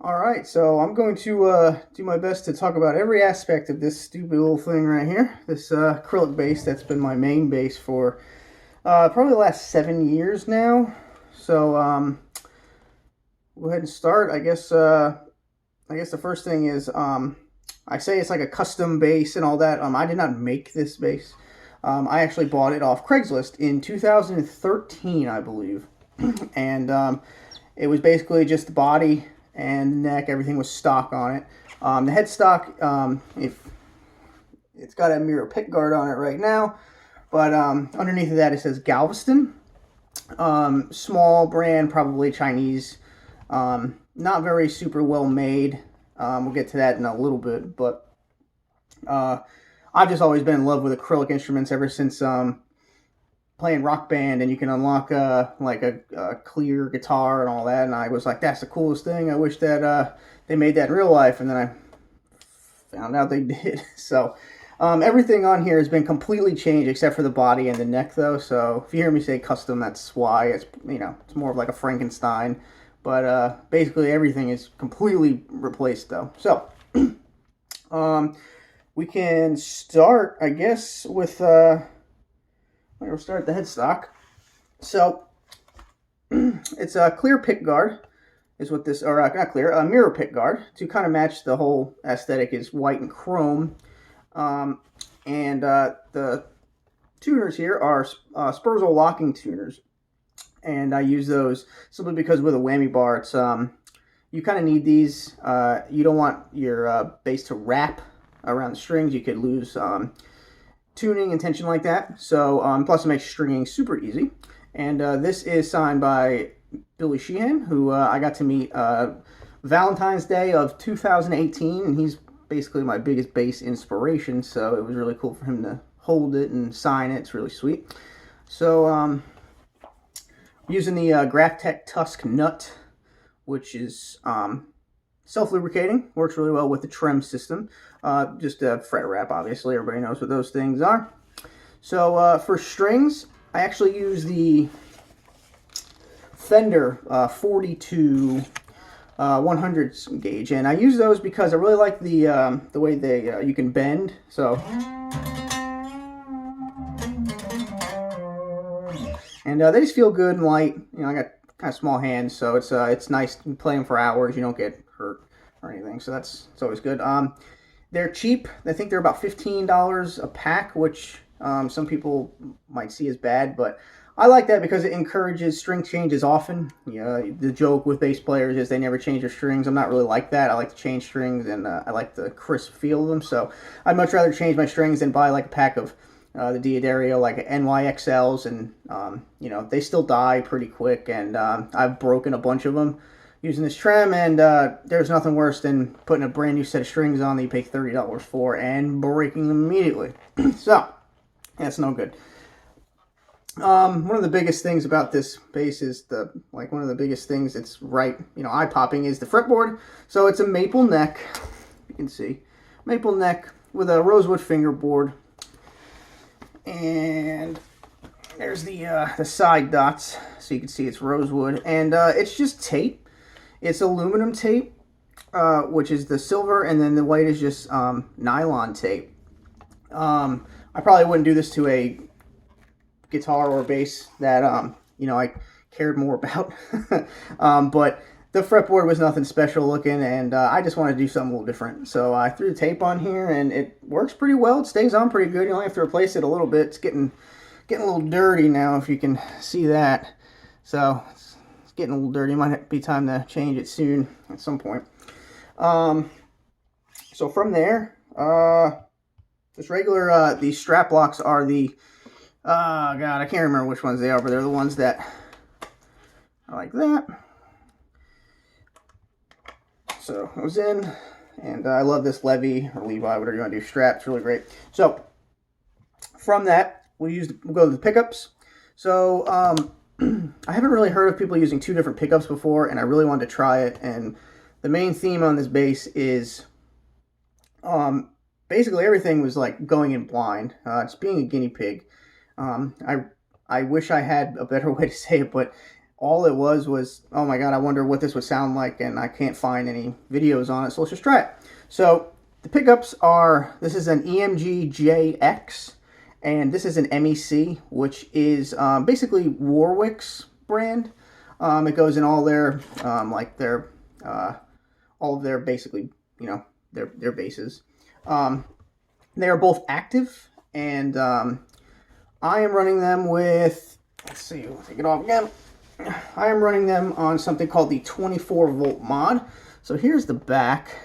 All right, so I'm going to do my best to talk about every aspect of this stupid little thing right here, this acrylic base that's been my main base for probably the last 7 years now. So go ahead and start. I guess the first thing is I say it's like a custom base and all that. I did not make this base. I actually bought it off Craigslist in 2013, I believe, and it was basically just the body and the neck. Everything was stock on it. The headstock, if it's got a mirror pick guard on it right now, but underneath of that it says Galveston. Small brand, probably Chinese. Not very super well made. We'll get to that in a little bit, but I've just always been in love with acrylic instruments ever since playing Rock Band, and you can unlock like a clear guitar and all that, and I was like, that's the coolest thing. I wish that they made that in real life, and then I found out they did. So everything on here has been completely changed except for the body and the neck, though. So if you hear me say custom, that's why. It's, it's more of like a Frankenstein, but basically everything is completely replaced, though. So we can start, I guess, with we'll start the headstock. So it's a clear pick guard is what this, or not clear, a mirror pick guard to kind of match the whole aesthetic is white and chrome. And the tuners here are Spurzal locking tuners. And I use those simply because with a whammy bar, it's you kind of need these. You don't want your bass to wrap around the strings. You could lose tuning and tension like that. So plus it makes stringing super easy. And this is signed by Billy Sheehan, who I got to meet Valentine's Day of 2018, and he's basically my biggest bass inspiration, so it was really cool for him to hold it and sign it. It's really sweet. So I'm using the Graphtec Tusk nut, which is self-lubricating, works really well with the trem system. Just a fret wrap, obviously. Everybody knows what those things are. So for strings, I actually use the Fender 42 100 gauge, and I use those because I really like the way they you can bend. So, and they just feel good and light. I got kind of small hands, so it's nice to play them for hours. You don't get hurt or anything, so it's always good. They're cheap. I think they're about $15 a pack, which some people might see as bad, but I like that because it encourages string changes often. The joke with bass players is they never change their strings. I'm not really like that. I like to change strings, and I like the crisp feel of them. So I'd much rather change my strings than buy like a pack of the Diodario, like NYXLs, and they still die pretty quick. And I've broken a bunch of them using this trem, and there's nothing worse than putting a brand new set of strings on that you pay $30 for and breaking them immediately. So that's no good. One of the biggest things about this bass is one of the biggest things that's eye-popping is the fretboard. So it's a maple neck, you can see, maple neck with a rosewood fingerboard, and there's the side dots, so you can see it's rosewood, and it's just tape. It's aluminum tape, which is the silver, and then the white is just nylon tape. I probably wouldn't do this to a guitar or bass that I cared more about. But the fretboard was nothing special looking, and I just wanted to do something a little different. So I threw the tape on here, and it works pretty well. It stays on pretty good. You only have to replace it a little bit. It's getting a little dirty now, if you can see that. So it's getting a little dirty. Might be time to change it soon at some point. So from there, just regular, these strap locks are the oh god, I can't remember which ones they are, but they're the ones that are like that. So I was in, and I love this Levi or Levi, whatever you want to do, strap. It's really great. So from that, we'll go to the pickups. So I haven't really heard of people using two different pickups before, and I really wanted to try it. And the main theme on this bass is basically everything was like going in blind. It's being a guinea pig. I wish I had a better way to say it, but all it was, oh my god, I wonder what this would sound like, and I can't find any videos on it, so let's just try it. So the pickups are, this is an EMG JX, and this is an MEC, which is basically Warwick's brand. It goes in all their, like their, all of their basically, you know, their bases. They are both active, and I am running them with, let's see, we'll take it off again. I am running them on something called the 24 volt mod. So here's the back,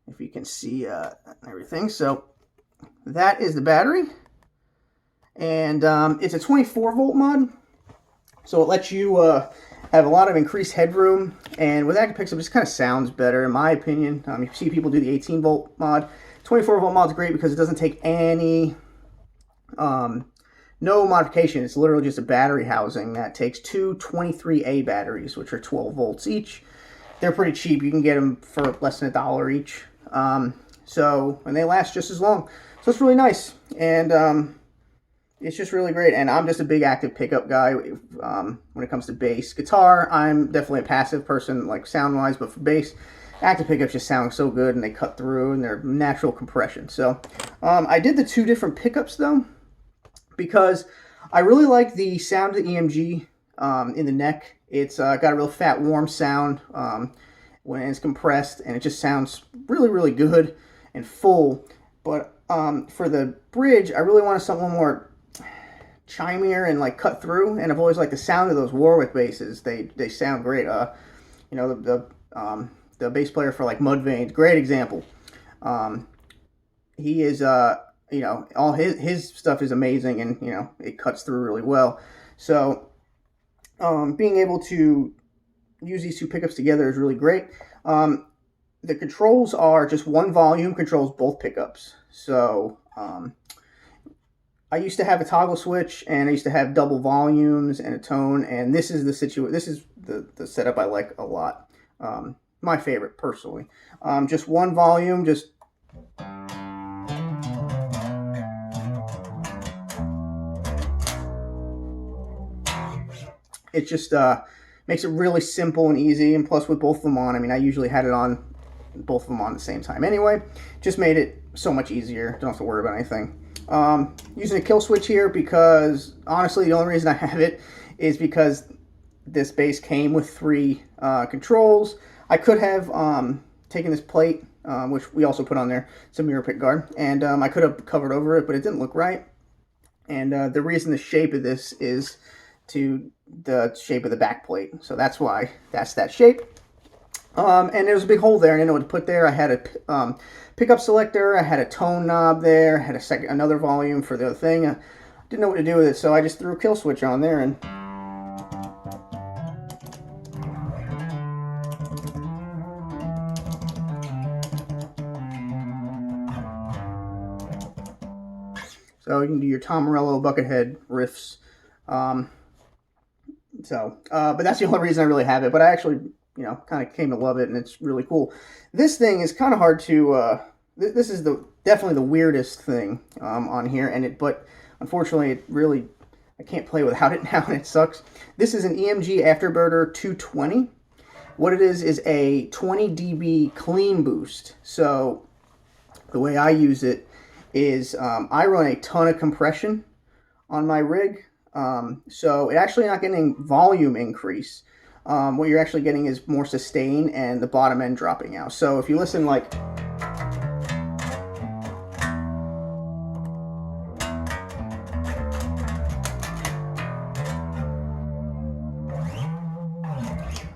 if you can see everything. So that is the battery, and it's a 24 volt mod, so it lets you have a lot of increased headroom, and with active pickups it just kind of sounds better in my opinion. You see people do the 18 volt mod. 24 volt mod is great because it doesn't take any no modification. It's literally just a battery housing that takes two 23A batteries, which are 12 volts each. They're pretty cheap. You can get them for less than $1 each. And they last just as long. So it's really nice. And it's just really great. And I'm just a big active pickup guy when it comes to bass. Guitar, I'm definitely a passive person, like sound-wise, but for bass, active pickups just sound so good, and they cut through, and they're natural compression. So I did the two different pickups, though, because I really like the sound of the EMG in the neck. It's got a real fat, warm sound when it's compressed, and it just sounds really, really good and full. But for the bridge, I really wanted something more chimier and like cut through. And I've always liked the sound of those Warwick basses. They sound great. You know, the bass player for like Mudvayne, great example. He is you know, all his stuff is amazing, and you know, it cuts through really well. So being able to use these two pickups together is really great. The controls are just one volume controls both pickups. So I used to have a toggle switch, and I used to have double volumes and a tone, and this is the setup I like a lot. My favorite personally. Just one volume, just it just makes it really simple and easy, and plus with both of them on, I mean, I usually had it on, both of them on at the same time anyway, just made it so much easier, don't have to worry about anything. Using a kill switch here because, honestly, the only reason I have it is because this bass came with 3 controls. I could have taken this plate, which we also put on there, it's a mirror pick guard, and I could have covered over it, but it didn't look right. And the reason the shape of this is to the shape of the back plate, so that's why that's that shape. And there was a big hole there, and I didn't know what to put there. I had a pickup selector, I had a tone knob there, I had another volume for the other thing. I didn't know what to do with it, so I just threw a kill switch on there, and so you can do your Tom Morello Buckethead riffs. But that's the only reason I really have it. But I actually, you know, kind of came to love it, and it's really cool. This thing is kind of hard to, this is definitely the weirdest thing on here, but unfortunately it really, I can't play without it now, and it sucks. This is an EMG Afterburner 220. What it is a 20 dB clean boost. So the way I use it is I run a ton of compression on my rig. So it's actually not getting volume increase. What you're actually getting is more sustain and the bottom end dropping out. So if you listen like,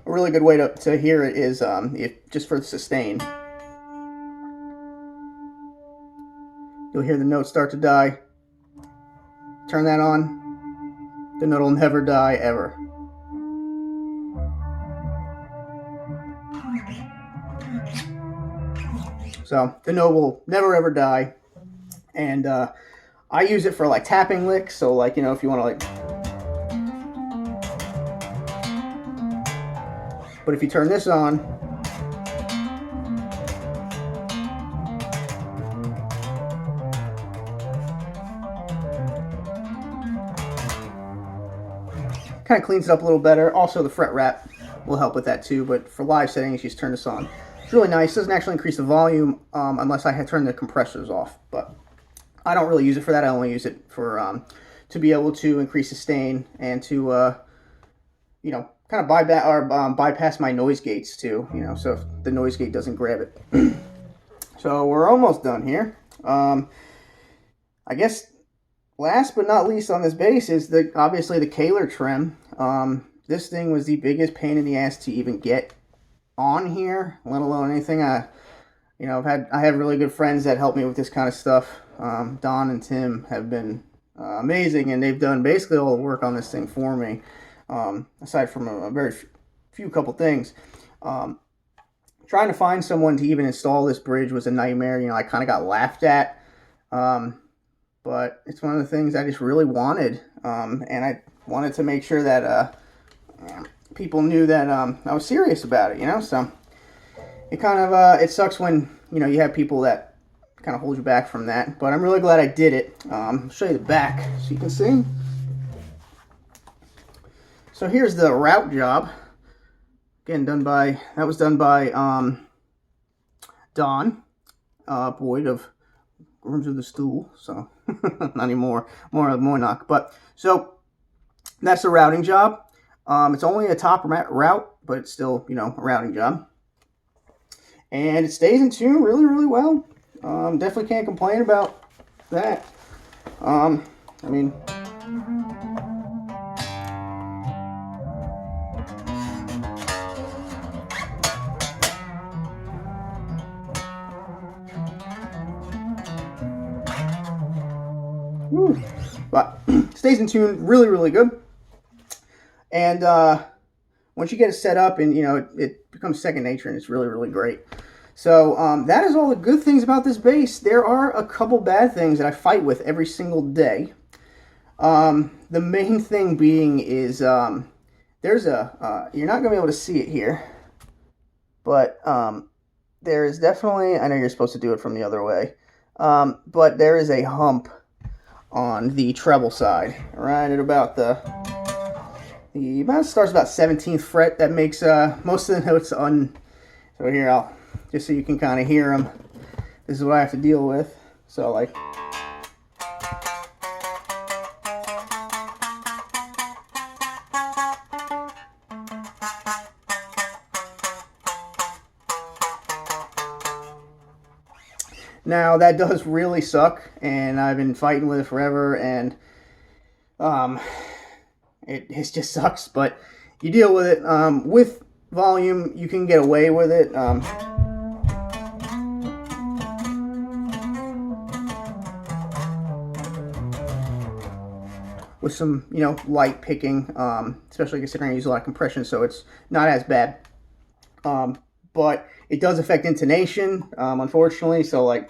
a really good way to hear it is just for the sustain. You'll hear the note start to die. Turn that on. The note will never die, ever. So the note will never ever die. And I use it for like tapping licks. So like, you know, if you want to like, but if you turn this on, kind of cleans it up a little better. Also, the fret wrap will help with that too, but for live settings, just turn this on. It's really nice. It doesn't actually increase the volume unless I had turned the compressors off, but I don't really use it for that. I only use it for to be able to increase sustain and to you know, kind of bypass my noise gates too, you know, so if the noise gate doesn't grab it. So we're almost done here. I guess last but not least on this bass is obviously the Kaler trim. This thing was the biggest pain in the ass to even get on here, let alone anything. You know, I have really good friends that help me with this kind of stuff. Don and Tim have been amazing, and they've done basically all the work on this thing for me. Aside from a very few couple things. Trying to find someone to even install this bridge was a nightmare. You know, I kind of got laughed at. But it's one of the things I just really wanted. And I wanted to make sure that people knew that I was serious about it, you know? So it kind of, it sucks when, you know, you have people that kind of hold you back from that. But I'm really glad I did it. I'll show you the back so you can see. So here's the route job. Again, that was done by Don Boyd of Rooms of the Stool. So not anymore, more of Moynock. But so that's the routing job. It's only a top route, but it's still, you know, a routing job. And it stays in tune really, really well. Definitely can't complain about that. I mean, but stays in tune really, really good. And once you get it set up, and you know, it becomes second nature, and it's really, really great. So that is all the good things about this bass. There are a couple bad things that I fight with every single day. The main thing being is there's a you're not gonna be able to see it here, but there is definitely, I know you're supposed to do it from the other way, but there is a hump on the treble side, right at about starts about 17th fret. That makes most of the notes so here, I'll just so you can kind of hear them. This is what I have to deal with. So like, now that does really suck, and I've been fighting with it forever, and it just sucks, but you deal with it. With volume, you can get away with it. With some, you know, light picking, especially considering I use a lot of compression, so it's not as bad. But it does affect intonation, unfortunately, so like,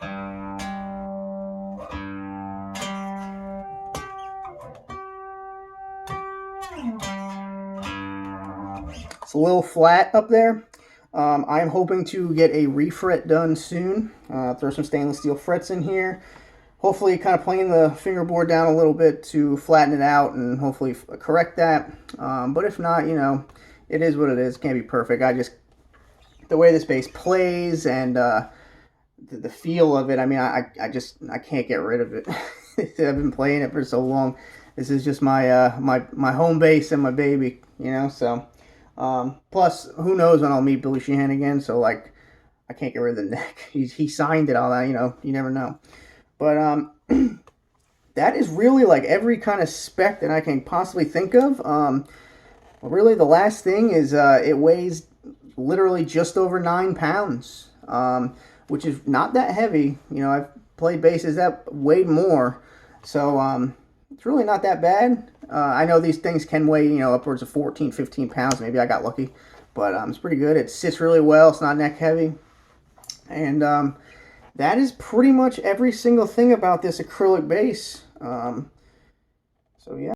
it's a little flat up there. I'm hoping to get a refret done soon. Throw some stainless steel frets in here. Hopefully kind of plane the fingerboard down a little bit to flatten it out and hopefully correct that. But if not, you know, it is what it is. It can't be perfect. The way this bass plays and the feel of it, I mean, I can't get rid of it. I've been playing it for so long. This is just my my home bass and my baby, you know. So plus, who knows when I'll meet Billy Sheehan again? So like, I can't get rid of the neck. He signed it, all that, you know. You never know. But that is really like every kind of spec that I can possibly think of. Really, the last thing is it weighs literally just over 9 pounds, which is not that heavy. You know, I've played basses that weighed more, so it's really not that bad. I know these things can weigh, you know, upwards of 14, 15 pounds. Maybe I got lucky, but it's pretty good. It sits really well. It's not neck heavy, and that is pretty much every single thing about this acrylic bass. So yeah.